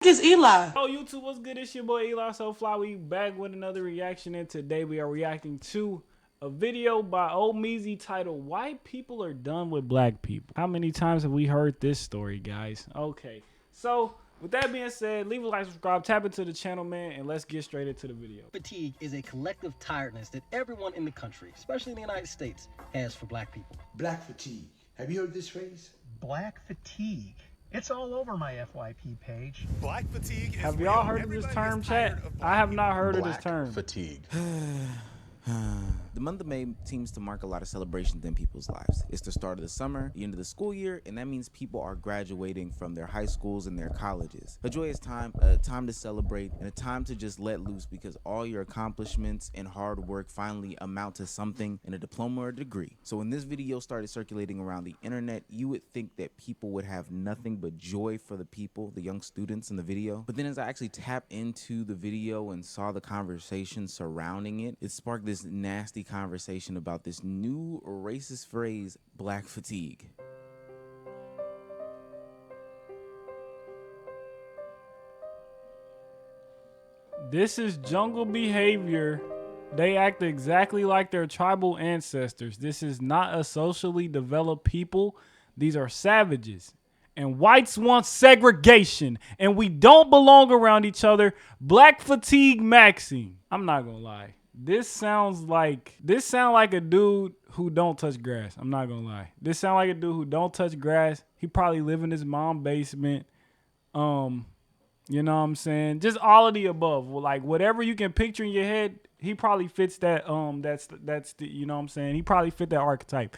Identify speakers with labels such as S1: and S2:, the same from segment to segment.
S1: is Eli?
S2: Oh, YouTube, what's good? It's your boy Eli So Fly. We back with another reaction, and today we are reacting to a video by Old Meezy titled "White People Are Done with Black People." How many times have we heard this story, guys? Okay, so with that being said, leave a like, subscribe, tap into the channel, man, and let's get straight into the video.
S3: Fatigue is a collective tiredness that everyone in the country, especially in the United States, has for black people.
S4: Black fatigue. Have you heard this phrase?
S5: Black fatigue. It's all over my FYP page.
S6: Black fatigue is
S2: Have
S6: real.
S2: y'all heard of
S6: Everybody
S2: this term,
S6: is
S2: chat?
S6: tired of
S2: I have not
S6: people.
S2: heard of
S4: Black
S2: this term.
S4: fatigue.
S7: The month of May seems to mark a lot of celebrations in people's lives. It's the start of the summer, the end of the school year, and that means people are graduating from their high schools and their colleges. A joyous time, a time to celebrate, and a time to just let loose because all your accomplishments and hard work finally amount to something in a diploma or a degree. So when this video started circulating around the internet, you would think that people would have nothing but joy for the people, the young students in the video. But then as I actually tapped into the video and saw the conversation surrounding it, it sparked this nasty conversation about this new racist phrase, black fatigue.
S2: This is jungle behavior. They act exactly like their tribal ancestors. This is not a socially developed people. These are savages. And whites want segregation. And we don't belong around each other. Black fatigue maxing. I'm not gonna lie. This sounds like a dude who don't touch grass. I'm not gonna lie. This sound like a dude who don't touch grass. He probably live in his mom's basement. You know what I'm saying? Just all of the above. Like whatever you can picture in your head, he probably fits that. That's the, you know what I'm saying? He probably fit that archetype.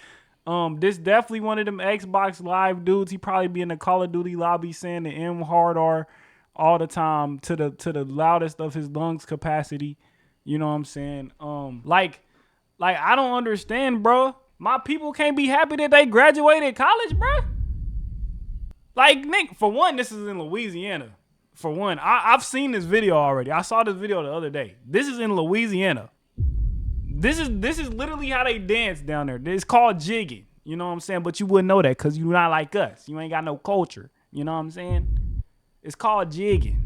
S2: This definitely one of them Xbox Live dudes. He probably be in the Call of Duty lobby saying the M hard R all the time to the loudest of his lungs capacity. You know what I'm saying? Like I don't understand, bro. My people can't be happy that they graduated college, bro. Like, Nick, for one, this is in Louisiana. For one, I've seen this video already. I saw this video the other day. This is in Louisiana. This is literally how they dance down there. It's called jigging. You know what I'm saying? But you wouldn't know that because you're not like us. You ain't got no culture. You know what I'm saying? It's called jigging.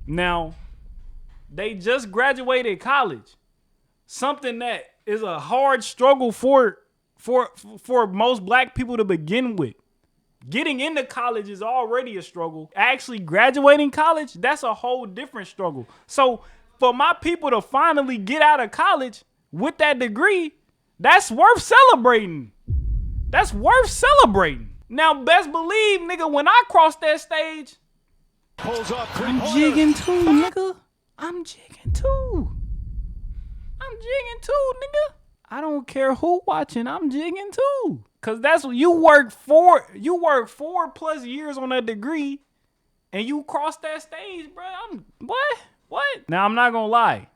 S2: Now, they just graduated college. Something that is a hard struggle for most black people to begin with. Getting into college is already a struggle. Actually graduating college, that's a whole different struggle. So for my people to finally get out of college with that degree, that's worth celebrating. That's worth celebrating. Now, best believe, nigga, when I cross that stage, I'm jigging too, nigga. I'm jigging too. I'm jigging too, nigga. I don't care who watching, I'm jigging too. Cause that's what you work for. You work 4+ years on a degree and you cross that stage, bro. What? Now, I'm not gonna lie.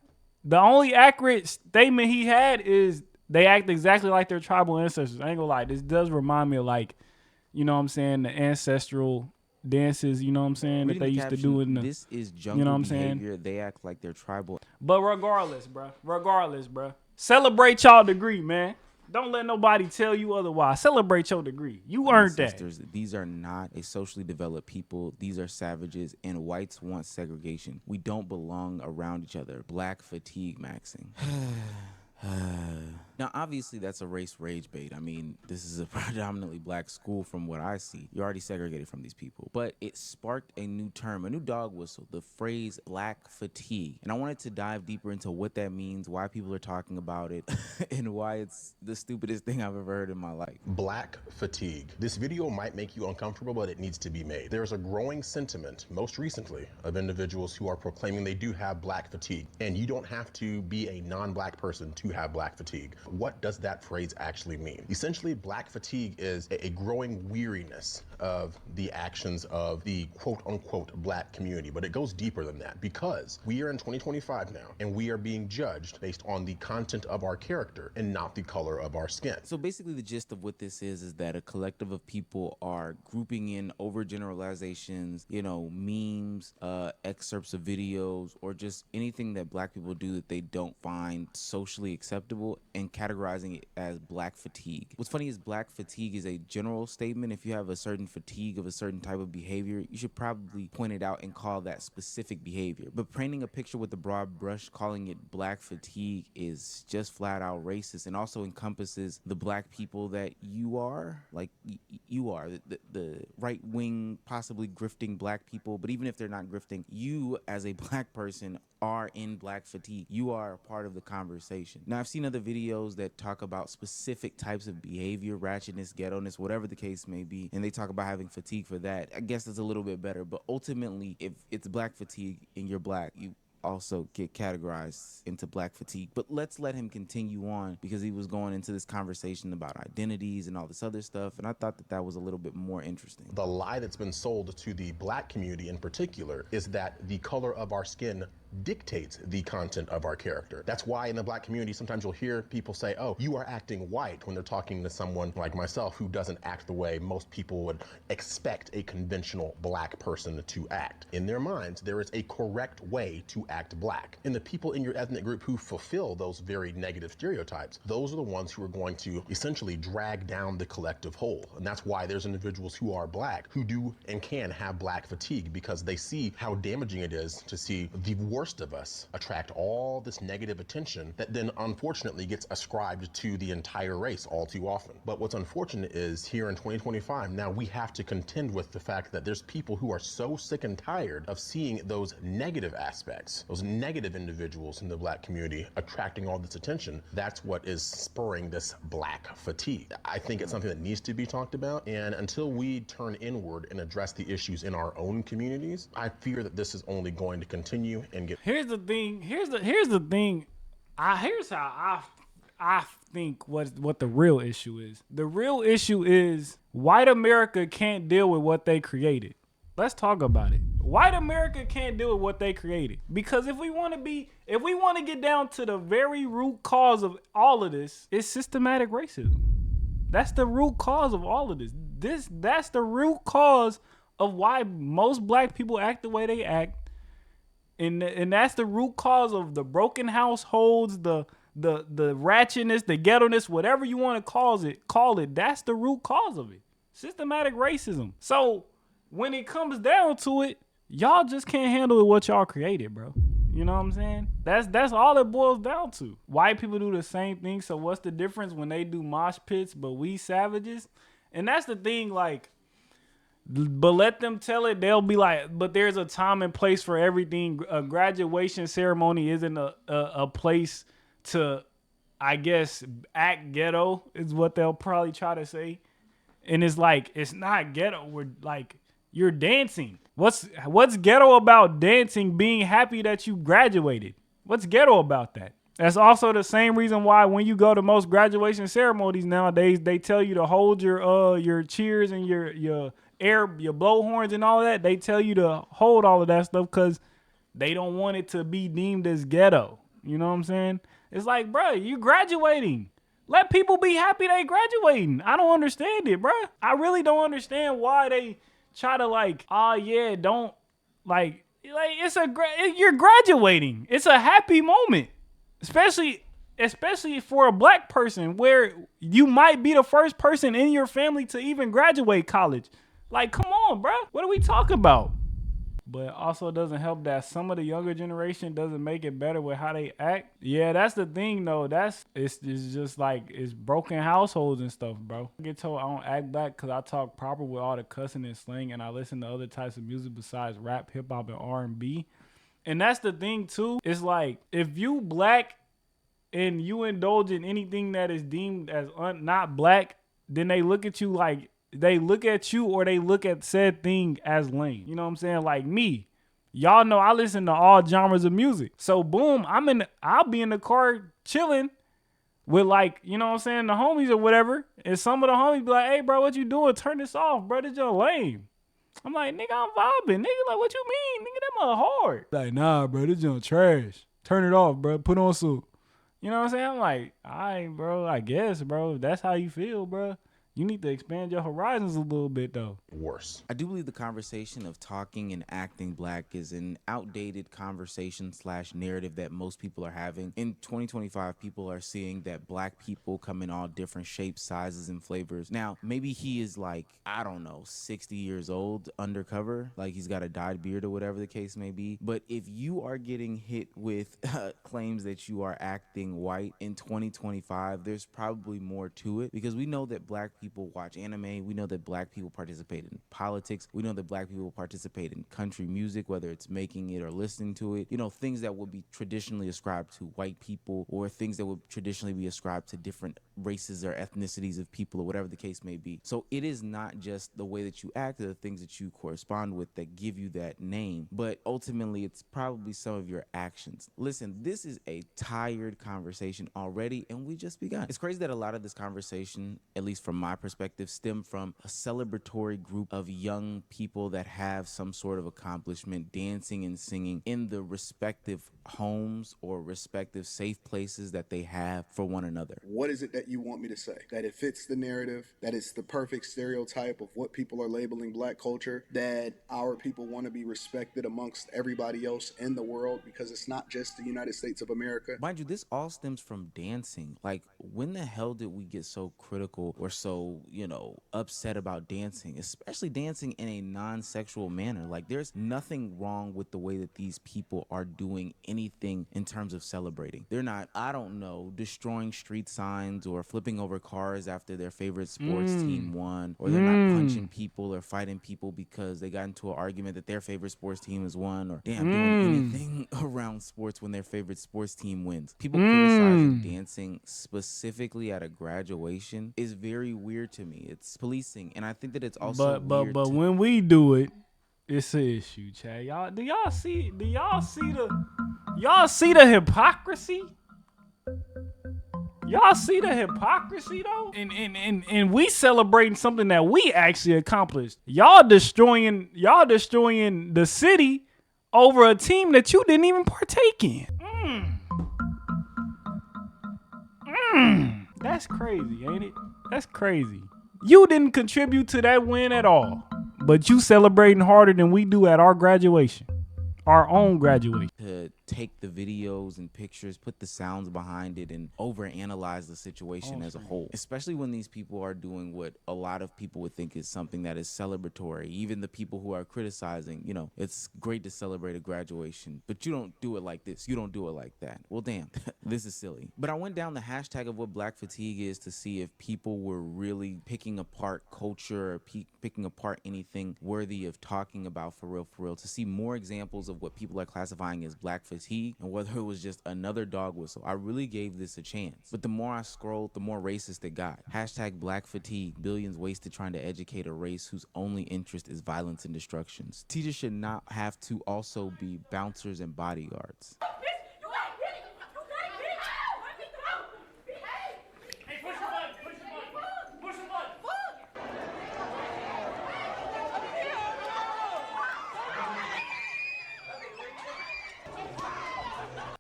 S2: The only accurate statement he had is they act exactly like their tribal ancestors. I ain't gonna lie. This does remind me of, like, you know what I'm saying, the ancestral dances, you know what I'm saying, that they used to do in the,
S7: this is jungle,
S2: you know what I'm
S7: behavior.
S2: saying?
S7: They act like they're tribal.
S2: But regardless, bro. Celebrate y'all degree, man. Don't let nobody tell you otherwise. Celebrate your degree. You earned that.
S7: These are not a socially developed people. These are savages, and whites want segregation. We don't belong around each other. Black fatigue maxing. Now, obviously, that's a race rage bait. I mean, this is a predominantly black school from what I see. You're already segregated from these people. But it sparked a new term, a new dog whistle, the phrase black fatigue. And I wanted to dive deeper into what that means, why people are talking about it, and why it's the stupidest thing I've ever heard in my life.
S8: Black fatigue. This video might make you uncomfortable, but it needs to be made. There's a growing sentiment, most recently, of individuals who are proclaiming they do have black fatigue. And you don't have to be a non-black person to have black fatigue. What does that phrase actually mean? Essentially, black fatigue is a growing weariness of the actions of the quote-unquote black community, but it goes deeper than that because we are in 2025 now, and we are being judged based on the content of our character and not the color of our skin.
S7: So basically, the gist of what this is that a collective of people are grouping in overgeneralizations, you know, memes, excerpts of videos, or just anything that black people do that they don't find socially acceptable and categorizing it as black fatigue. What's funny is black fatigue is a general statement. If you have a certain fatigue of a certain type of behavior, you should probably point it out and call that specific behavior. But painting a picture with a broad brush, calling it black fatigue, is just flat out racist, and also encompasses the black people that you are, like you are, the right wing, possibly grifting black people. But even if they're not grifting, you as a black person are in black fatigue. You are a part of the conversation. Now, I've seen other videos that talk about specific types of behavior, ratchetness, ghetto-ness, whatever the case may be, and they talk about having fatigue for that. I guess it's a little bit better, but ultimately, if it's black fatigue and you're black, you also get categorized into black fatigue. But let's let him continue on, because he was going into this conversation about identities and all this other stuff, and I thought that that was a little bit more interesting.
S8: The lie that's been sold to the black community in particular is that the color of our skin dictates the content of our character. That's why in the black community, sometimes you'll hear people say, oh, you are acting white, when they're talking to someone like myself who doesn't act the way most people would expect a conventional black person to act. In their minds, there is a correct way to act black. And the people in your ethnic group who fulfill those very negative stereotypes, those are the ones who are going to essentially drag down the collective whole. And that's why there's individuals who are black who do and can have black fatigue, because they see how damaging it is to see the worst of us attract all this negative attention that then unfortunately gets ascribed to the entire race all too often. But what's unfortunate is here in 2025, now we have to contend with the fact that there's people who are so sick and tired of seeing those negative aspects, those negative individuals in the black community attracting all this attention. That's what is spurring this black fatigue. I think it's something that needs to be talked about, and until we turn inward and address the issues in our own communities, I fear that this is only going to continue and get.
S2: Here's the thing. Here's the thing. Here's how I think what the real issue is. The real issue is white America can't deal with what they created. Let's talk about it. White America can't deal with what they created. Because if we want to get down to the very root cause of all of this, it's systematic racism. That's the root cause of all of this. That's the root cause of why most black people act the way they act. And that's the root cause of the broken households, the ratchetness, the ghetto-ness, whatever you want to call it. That's the root cause of it. Systematic racism. So when it comes down to it, y'all just can't handle what y'all created, bro. You know what I'm saying? That's all it boils down to. White people do the same thing. So what's the difference when they do mosh pits, but we savages? And that's the thing, like, but let them tell it. They'll be like, but there's a time and place for everything. A graduation ceremony isn't a place to, I guess, act ghetto is what they'll probably try to say. And it's like, it's not ghetto. We're like, you're dancing. What's ghetto about dancing, being happy that you graduated? What's ghetto about that? That's also the same reason why when you go to most graduation ceremonies nowadays, they tell you to hold your cheers and your blowhorns and all that. They tell you to hold all of that stuff because they don't want it to be deemed as ghetto. You know what I'm saying? It's like, bro, you graduating. Let people be happy they graduating. I don't understand it, bro. I really don't understand why they try to don't you're graduating. It's a happy moment, especially for a black person where you might be the first person in your family to even graduate college. Like, come on, bro. What are we talking about? But also doesn't help that some of the younger generation doesn't make it better with how they act. Yeah, that's the thing, though. It's just like, it's broken households and stuff, bro. I get told I don't act black because I talk proper with all the cussing and slang, and I listen to other types of music besides rap, hip-hop, and R&B. And that's the thing, too. It's like, if you black and you indulge in anything that is deemed as not black, then they look at you like, they look at you or they look at said thing as lame. You know what I'm saying? Like me. Y'all know I listen to all genres of music. So boom, I'll be in the car chilling with, like, you know what I'm saying, the homies or whatever. And some of the homies be like, hey bro, what you doing? Turn this off, bro. This just lame. I'm like, nigga, I'm vibing. Nigga, like, what you mean? Nigga, that mother hard. Like, nah, bro, this junk trash. Turn it off, bro. Put on some. You know what I'm saying? I'm like, all right, bro, I guess, bro. If that's how you feel, bro. You need to expand your horizons a little bit, though.
S8: Worse.
S7: I do believe the conversation of talking and acting black is an outdated conversation / narrative that most people are having. In 2025, people are seeing that black people come in all different shapes, sizes, and flavors. Now, maybe he is like, I don't know, 60 years old undercover, like he's got a dyed beard or whatever the case may be. But if you are getting hit with claims that you are acting white in 2025, there's probably more to it, because we know that black people watch anime. We know that black people participate in politics. We know that black people participate in country music, whether it's making it or listening to it. You know, things that would be traditionally ascribed to white people, or things that would traditionally be ascribed to different races or ethnicities of people, or whatever the case may be. So it is not just the way that you act or the things that you correspond with that give you that name, but ultimately it's probably some of your actions. Listen, this is a tired conversation already, and we just begun. It's crazy that a lot of this conversation, at least from my perspective, stem from a celebratory group of young people that have some sort of accomplishment, dancing and singing in the respective homes or respective safe places that they have for one another.
S1: What is it that you want me to say? That it fits the narrative, that it's the perfect stereotype of what people are labeling black culture, that our people want to be respected amongst everybody else in the world, because it's not just the United States of America.
S7: Mind you, this all stems from dancing. Like, when the hell did we get so critical or so, upset about dancing, especially dancing in a non-sexual manner? Like, there's nothing wrong with the way that these people are doing anything in terms of celebrating. They're not, I don't know, destroying street signs or flipping over cars after their favorite sports team won, or they're not punching people or fighting people because they got into an argument that their favorite sports team has won, or doing anything around sports when their favorite sports team wins. People criticizing dancing specifically at a graduation is very weird to me. It's policing, and I think that it's also weird
S2: but when we do it, it's an issue, Chad. Y'all see the hypocrisy? Y'all see the hypocrisy though? And we celebrating something that we actually accomplished. Y'all destroying the city over a team that you didn't even partake in. That's crazy, ain't it? That's crazy. You didn't contribute to that win at all, but you celebrating harder than we do at our graduation. Our own graduation.
S7: To take the videos and pictures, put the sounds behind it, and overanalyze the situation as a whole. Especially when these people are doing what a lot of people would think is something that is celebratory. Even the people who are criticizing, it's great to celebrate a graduation, but you don't do it like this. You don't do it like that. Well, damn, this is silly. But I went down the hashtag of what black fatigue is to see if people were really picking apart culture or picking apart anything worthy of talking about for real, to see more examples of what people are classifying as black fatigue and whether it was just another dog whistle. I really gave this a chance, but the more I scrolled, the more racist it got. Hashtag black fatigue, billions wasted trying to educate a race whose only interest is violence and destructions. Teachers should not have to also be bouncers and bodyguards.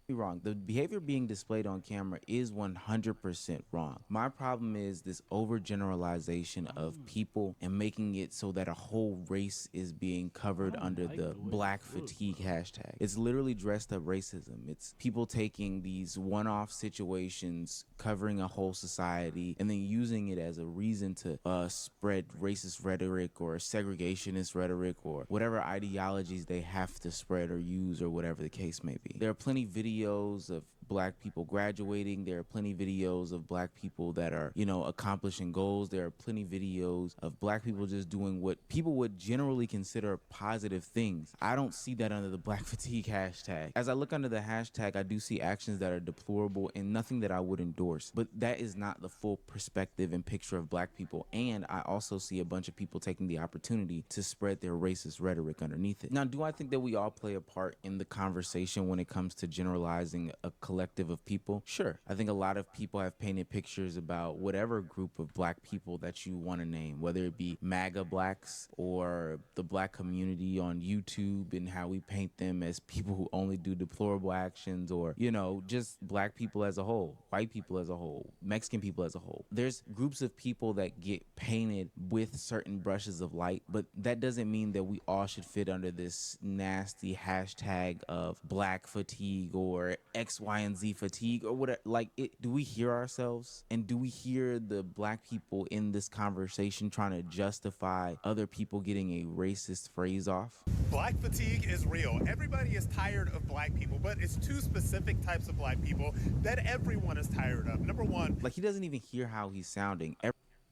S7: Wrong. The behavior being displayed on camera is 100% wrong. My problem is this overgeneralization of people and making it so that a whole race is being covered under the black fatigue hashtag. It's literally dressed up racism. It's people taking these one-off situations, covering a whole society, and then using it as a reason to spread racist rhetoric or segregationist rhetoric or whatever ideologies they have to spread or use, or whatever the case may be. There are plenty of videos of black people graduating. There are plenty of videos of black people that are, accomplishing goals. There are plenty of videos of black people just doing what people would generally consider positive things. I don't see that under the black fatigue hashtag. As I look under the hashtag, I do see actions that are deplorable and nothing that I would endorse, but that is not the full perspective and picture of black people. And I also see a bunch of people taking the opportunity to spread their racist rhetoric underneath it. Now, do I think that we all play a part in the conversation when it comes to generalizing a collective collective of people. Sure, I think a lot of people have painted pictures about whatever group of black people that you want to name, whether it be MAGA blacks or the black community on YouTube and how we paint them as people who only do deplorable actions, or, you know, just black people as a whole, white people as a whole, Mexican people as a whole. There's groups of people that get painted with certain brushes of light, but that doesn't mean that we all should fit under this nasty hashtag of black fatigue or X, Y, and Z fatigue or whatever. Like, do we hear ourselves? And do we hear the black people in this conversation trying to justify other people getting a racist phrase off?
S6: Black fatigue is real. Everybody is tired of black people, but it's two specific types of black people that everyone is tired of. Number one,
S7: like, he doesn't even hear how he's sounding.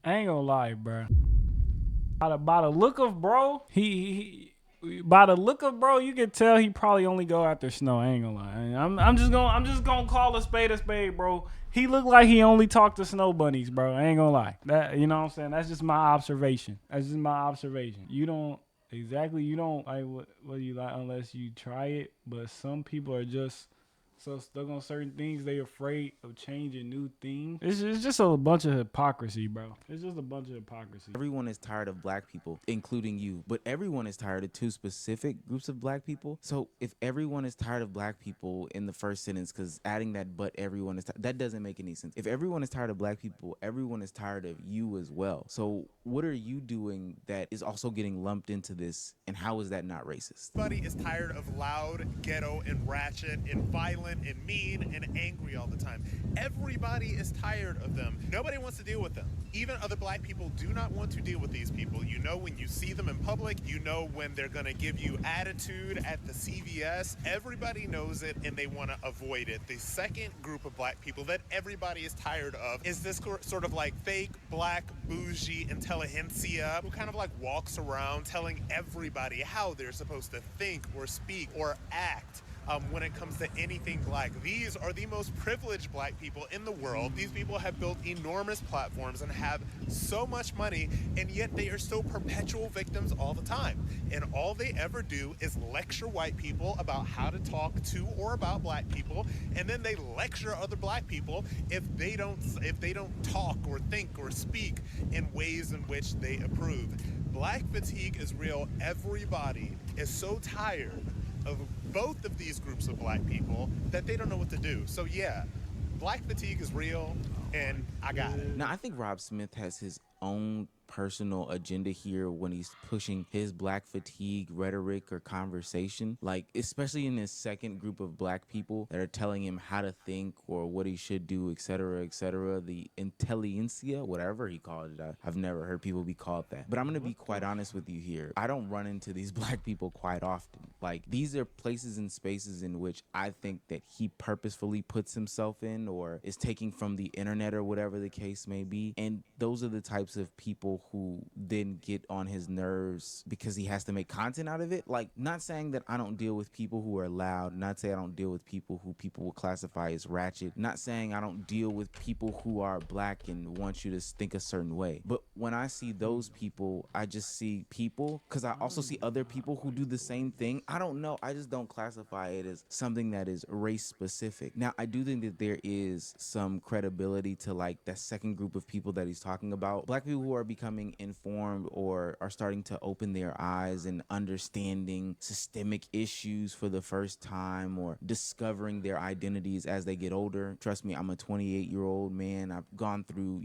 S2: I ain't gonna lie, bro. By the look of bro, by the look of bro, you can tell he probably only go after snow. I ain't gonna lie. I'm just gonna call a spade, bro. He look like he only talked to snow bunnies, bro. I ain't gonna lie. That, you know what I'm saying? That's just my observation. You don't like what you like unless you try it. But some people are just so stuck on certain things, they afraid of changing new things. It's just a bunch of hypocrisy, bro. It's just a bunch of hypocrisy.
S7: Everyone is tired of black people, including you. But everyone is tired of two specific groups of black people. So if everyone is tired of black people in the first sentence, because adding that "but everyone is tired," that doesn't make any sense. If everyone is tired of black people, everyone is tired of you as well. So what are you doing that is also getting lumped into this, and how is that not racist?
S6: everybody is tired of loud, ghetto, and ratchet, and violent, and mean, and angry all the time. Everybody is tired of them. Nobody wants to deal with them. Even other black people do not want to deal with these people. You know when you see them in public, you know when they're gonna give you attitude at the CVS. Everybody knows it and they want to avoid it. The second group of black people that everybody is tired of is this sort of like fake black bougie intelligentsia who kind of like walks around telling everybody how they're supposed to think or speak or act. When it comes to anything black. These are the most privileged black people in the world. These people have built enormous platforms and have so much money, and yet they are still perpetual victims all the time. And all they ever do is lecture white people about how to talk to or about black people, and then they lecture other black people if they don't talk or think or speak in ways in which they approve. Black fatigue is real. Everybody is so tired of both of these groups of black people that they don't know what to do. So yeah, black fatigue is real, and I got it.
S7: Now, I think Rob Smith has his own personal agenda here when he's pushing his black fatigue rhetoric or conversation, like especially in this second group of black people that are telling him how to think or what he should do, etc., the intelligentsia, whatever he called it. I've never heard people be called that, but I'm gonna be quite honest with you here. I don't run into these black people quite often. Like, these are places and spaces in which I think that he purposefully puts himself in or is taking from the internet or whatever the case may be, and those are the types of people who then get on his nerves because he has to make content out of it. Like, not saying that I don't deal with people who are loud, not saying I don't deal with people who people will classify as ratchet, not saying I don't deal with people who are black and want you to think a certain way. But when I see those people, I just see people, because I also see other people who do the same thing. I don't know. I just don't classify it as something that is race specific. Now, I do think that there is some credibility to like that second group of people that he's talking about. Black people who are becoming informed or are starting to open their eyes and understanding systemic issues for the first time or discovering their identities as they get older. Trust me, I'm a 28-year-old man. I've gone through,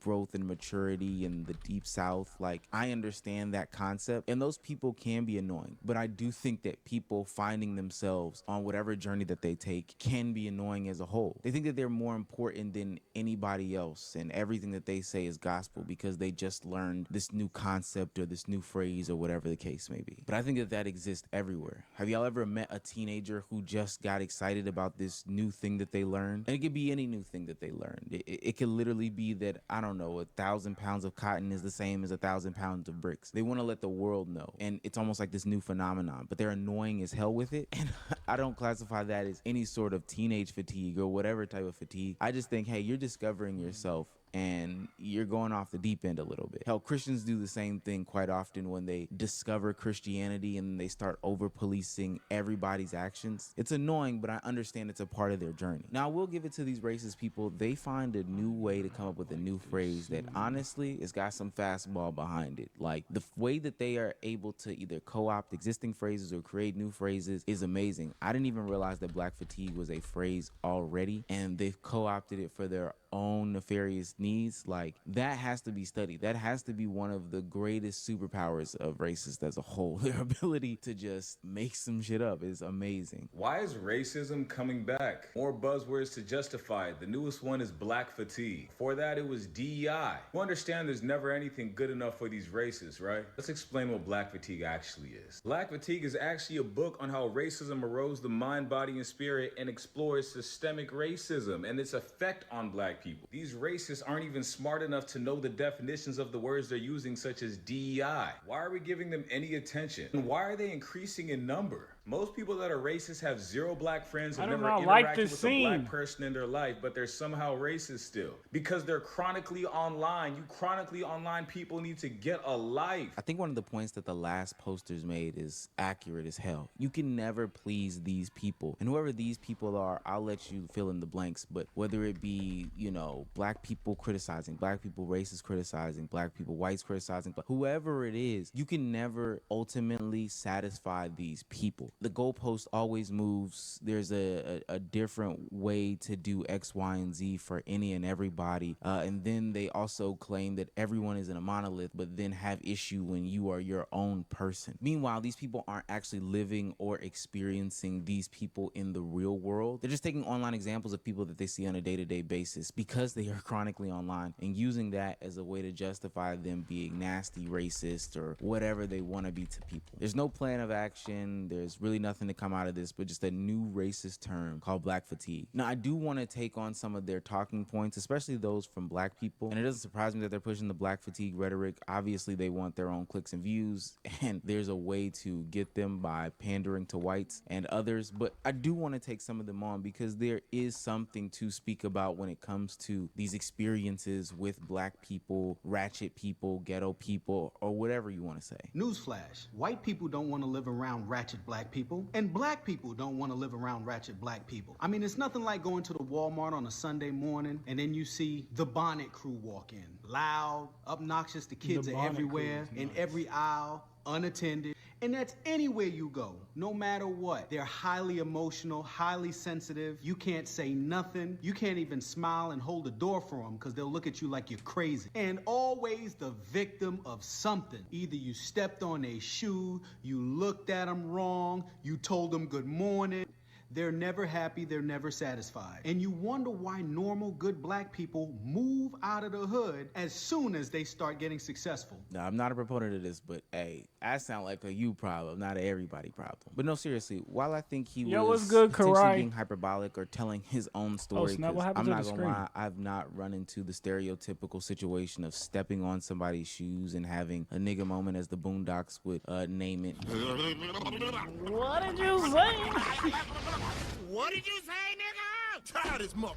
S7: growth and maturity in the deep South. Like, I understand that concept, and those people can be annoying, but I do think that people finding themselves on whatever journey that they take can be annoying as a whole. They think that they're more important than anybody else and everything that they say is gospel because they just learned this new concept or this new phrase or whatever the case may be. But I think that that exists everywhere. Have y'all ever met a teenager who just got excited about this new thing that they learned? And it could be any new thing that they learned. It could literally be that, I don't know, 1,000 pounds of cotton is the same as 1,000 pounds of bricks. They want to let the world know. And it's almost like this new phenomenon, but they're annoying as hell with it. And I don't classify that as any sort of teenage fatigue or whatever type of fatigue. I just think, hey, you're discovering yourself and you're going off the deep end a little bit. Hell, Christians do the same thing quite often when they discover Christianity and they start over-policing everybody's actions. It's annoying, but I understand it's a part of their journey. Now, I will give it to these racist people. They find a new way to come up with a new phrase that honestly, it's got some fastball behind it. Like, the way that they are able to either co-opt existing phrases or create new phrases is amazing. I didn't even realize that black fatigue was a phrase already, and they've co-opted it for their own nefarious needs. Like, that has to be studied. That has to be one of the greatest superpowers of racists as a whole. Their ability to just make some shit up is amazing.
S9: Why is racism coming back? More buzzwords to justify it. The newest one is black fatigue. Before that, it was DEI. You understand there's never anything good enough for these racists, right? Let's explain what black fatigue actually is. Black fatigue is actually a book on how racism erodes the mind, body, and spirit and explores systemic racism and its effect on black people. These racists aren't even smart enough to know the definitions of the words they're using, such as DEI. Why are we giving them any attention? And why are they increasing in number? Most people that are racist have zero black friends and never interacted with a black person in their life, but they're somehow racist still. Because they're chronically online. You chronically online people need to get a life.
S7: I think one of the points that the last posters made is accurate as hell. You can never please these people. And whoever these people are, I'll let you fill in the blanks. But whether it be, you know, black people criticizing, black people racists criticizing, black people whites criticizing, whoever it is, you can never ultimately satisfy these people. The goalpost always moves. There's a different way to do X, Y, and Z for any and everybody. And then they also claim that everyone is in a monolith, but then have issue when you are your own person. Meanwhile, these people aren't actually living or experiencing these people in the real world. They're just taking online examples of people that they see on a day-to-day basis because they are chronically online and using that as a way to justify them being nasty, racist, or whatever they want to be to people. There's no plan of action. There's really nothing to come out of this, but just a new racist term called black fatigue. Now, I do want to take on some of their talking points, especially those from black people. And it doesn't surprise me that they're pushing the black fatigue rhetoric. Obviously, they want their own clicks and views, and there's a way to get them by pandering to whites and others. But I do want to take some of them on because there is something to speak about when it comes to these experiences with black people, ratchet people, ghetto people, or whatever you want to say.
S10: Newsflash, white people don't want to live around ratchet black people, and black people don't want to live around ratchet black people. I mean, it's nothing like going to the Walmart on a Sunday morning and then you see the bonnet crew walk in. Loud, obnoxious, the kids are everywhere, in every aisle, unattended. And that's anywhere you go, no matter what. They're highly emotional, highly sensitive. You can't say nothing. You can't even smile and hold the door for them because they'll look at you like you're crazy. And always the victim of something. Either you stepped on a shoe, you looked at them wrong, you told them good morning. They're never happy, they're never satisfied. And you wonder why normal, good black people move out of the hood as soon as they start getting successful.
S7: Now, I'm not a proponent of this, but hey, I sound like a you problem, not an everybody problem. But no, seriously, while I think he was potentially being hyperbolic or telling his own story, I'm not gonna lie, I've not run into the stereotypical situation of stepping on somebody's shoes and having a nigga moment, as the Boondocks would name it.
S2: What did you say?
S6: What did you say, nigga? Tired as muck.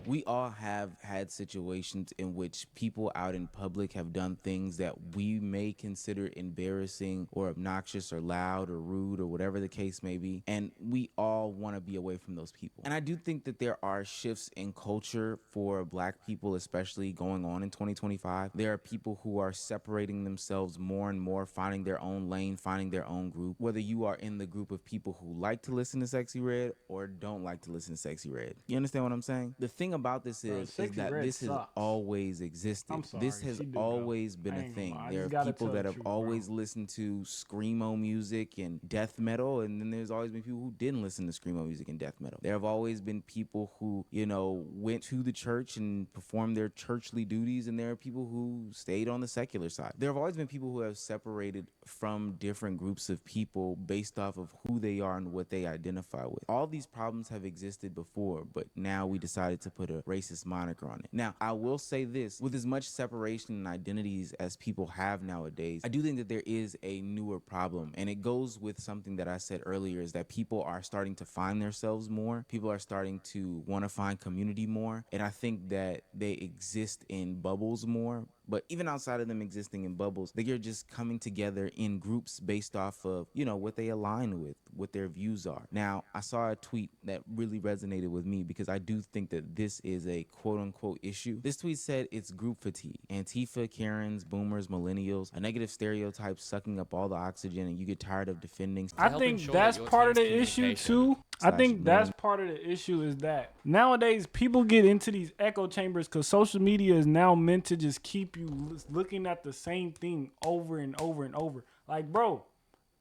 S7: We all have had situations in which people out in public have done things that we may consider embarrassing or obnoxious or loud or rude or whatever the case may be. And we all want to be away from those people. And I do think that there are shifts in culture for black people, especially going on in 2025. There are people who are separating themselves more and more, finding their own lane, finding their own group. Whether you are in the group of people who like to listen to Sexy Red or don't like to listen to Sexy Red. You understand what I'm saying? The thing about this is that this has always existed. This has always been a thing. There are people that have always listened to screamo music and death metal, and then there's always been people who didn't listen to screamo music and death metal. There have always been people who, you know, went to the church and performed their churchly duties, and there are people who stayed on the secular side. There have always been people who have separated from different groups of people based off of who they are and what they identify with. All these problems have existed before, but now we decided to put put a racist moniker on it. Now, I will say this, with as much separation and identities as people have nowadays, I do think that there is a newer problem, and it goes with something that I said earlier, is that people are starting to find themselves more. People are starting to want to find community more, and I think that they exist in bubbles more. But even outside of them existing in bubbles, they are just coming together in groups based off of, what they align with, what their views are. Now, I saw a tweet that really resonated with me because I do think that this is a quote-unquote issue. This tweet said it's group fatigue. Antifa, Karens, boomers, millennials, a negative stereotype sucking up all the oxygen, and you get tired of defending.
S2: I think that's part of the issue too. I think that's part of the issue is that nowadays people get into these echo chambers because social media is now meant to just keep you looking at the same thing over and over and over. Like, bro,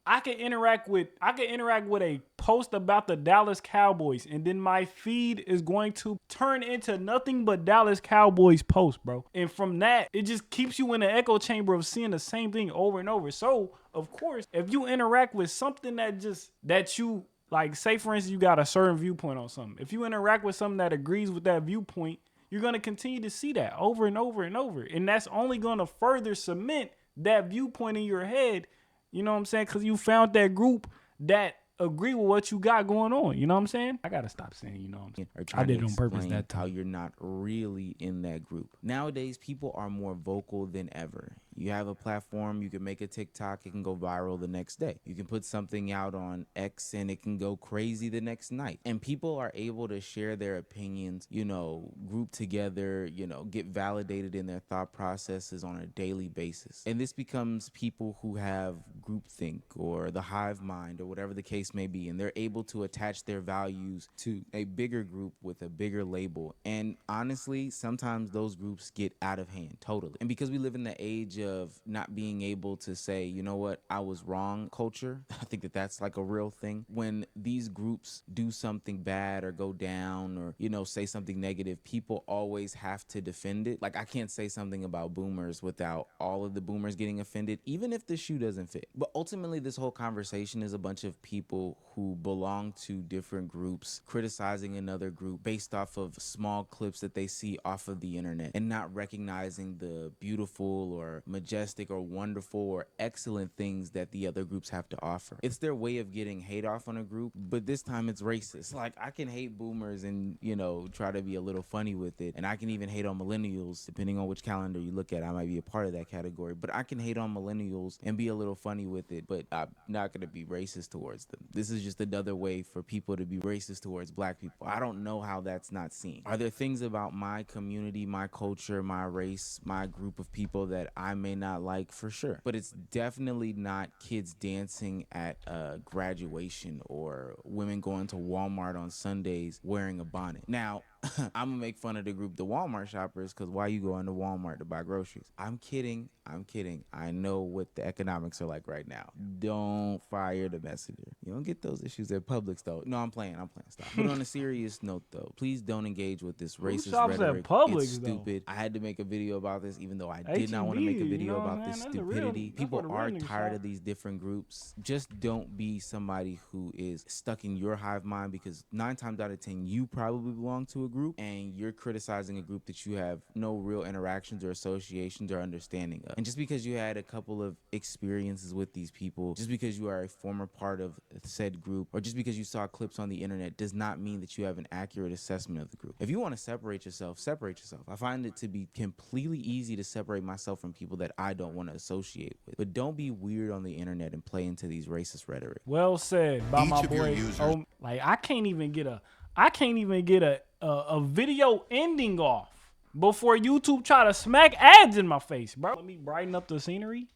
S2: I can interact with a post about the Dallas Cowboys, and then my feed is going to turn into nothing but Dallas Cowboys posts, bro. And from that, it just keeps you in the echo chamber of seeing the same thing over and over. So, of course, if you interact with something that you like, say for instance, you got a certain viewpoint on something. If you interact with something that agrees with that viewpoint, you're going to continue to see that over and over and over. And that's only going to further cement that viewpoint in your head. You know what I'm saying? Because you found that group that agree with what you got going on. You know what I'm saying? I got to stop saying, you know what I'm saying? I did it on purpose that time.
S7: How you're not really in that group. Nowadays, people are more vocal than ever. You have a platform, you can make a TikTok, it can go viral the next day. You can put something out on X and it can go crazy the next night. And people are able to share their opinions, group together, get validated in their thought processes on a daily basis. And this becomes people who have groupthink or the hive mind or whatever the case may be. And they're able to attach their values to a bigger group with a bigger label. And honestly, sometimes those groups get out of hand totally. And because we live in the age of not being able to say, you know what, I was wrong culture. I think that that's like a real thing. When these groups do something bad or go down or, say something negative, people always have to defend it. Like, I can't say something about boomers without all of the boomers getting offended, even if the shoe doesn't fit. But ultimately, this whole conversation is a bunch of people who belong to different groups criticizing another group based off of small clips that they see off of the internet and not recognizing the beautiful or majestic or wonderful or excellent things that the other groups have to offer. It's their way of getting hate off on a group, but this time it's racist. Like, I can hate boomers and, try to be a little funny with it. And I can even hate on millennials, depending on which calendar you look at. I might be a part of that category, but I can hate on millennials and be a little funny with it, but I'm not going to be racist towards them. This is just another way for people to be racist towards black people. I don't know how that's not seen. Are there things about my community, my culture, my race, my group of people that I may not like? For sure. But it's definitely not kids dancing at graduation or women going to Walmart on Sundays wearing a bonnet. Now, I'm gonna make fun of the group, the Walmart shoppers, because why you going to Walmart to buy groceries? I'm kidding. I know what the economics are like right now. Don't fire the messenger. You don't get those issues at Publix, though. No, I'm playing. Stop. But on a serious note, though, please don't engage with this racist rhetoric.
S2: At Publix,
S7: it's stupid.
S2: though?
S7: I had to make a video about this, even though I did not want to make a video about this stupidity. People are tired of these different groups. Just don't be somebody who is stuck in your hive mind, because 9 times out of 10, you probably belong to a group and you're criticizing a group that you have no real interactions or associations or understanding of. And just because you had a couple of experiences with these people, just because you are a former part of said group, or just because you saw clips on the internet, does not mean that you have an accurate assessment of the group. If you want to separate yourself, separate yourself. I find it to be completely easy to separate myself from people that I don't want to associate with. But don't be weird on the internet and play into these racist rhetoric.
S2: Well said by my boy. Like, I can't even get a video ending off before YouTube try to smack ads in my face, bro. Let me brighten up the scenery.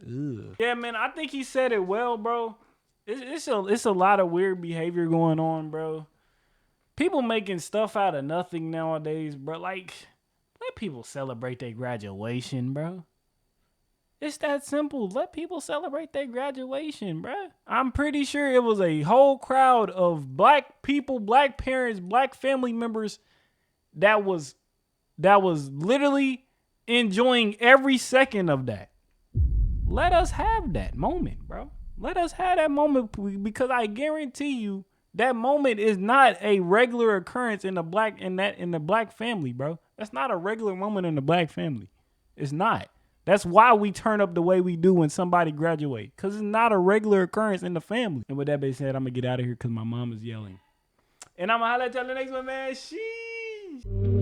S2: Ugh. Yeah, man, I think he said it well, bro. It's a lot of weird behavior going on, bro. People making stuff out of nothing nowadays, bro. Like, let people celebrate their graduation, bro. It's that simple. Let people celebrate their graduation, bro. I'm pretty sure it was a whole crowd of black people, black parents, black family members that was literally enjoying every second of that. Let us have that moment, bro. Let us have that moment, because I guarantee you That moment is not a regular occurrence in the black family, bro. That's not a regular moment in the black family. It's not. That's why we turn up the way we do when somebody graduate, because it's not a regular occurrence in the family. And with that being said, I'm going to get out of here because my mom is yelling. And I'm going to holler at y'all the next one, man. Sheesh.